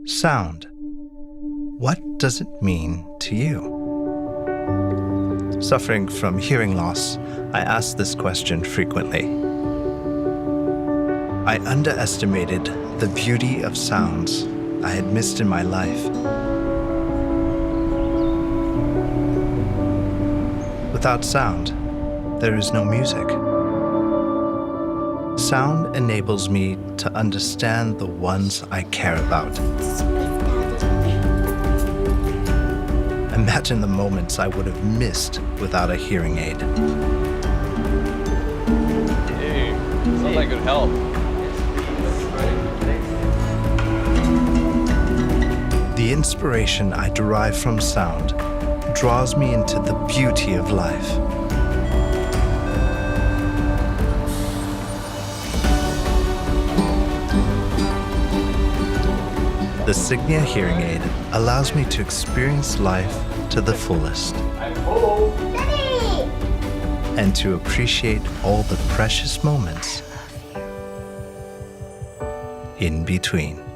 Sound. What does it mean to you? Suffering from hearing loss, I ask this question frequently. I underestimated the beauty of sounds I had missed in my life. Without sound, there is no music. Sound enables me to understand the ones I care about. Imagine the moments I would have missed without a hearing aid. Hey, sounds like good help. The inspiration I derive from sound draws me into the beauty of life. The 𝐒𝐈𝐸�๐hearing aid allows me to experience life to the fullest and to appreciate all the precious moments in between.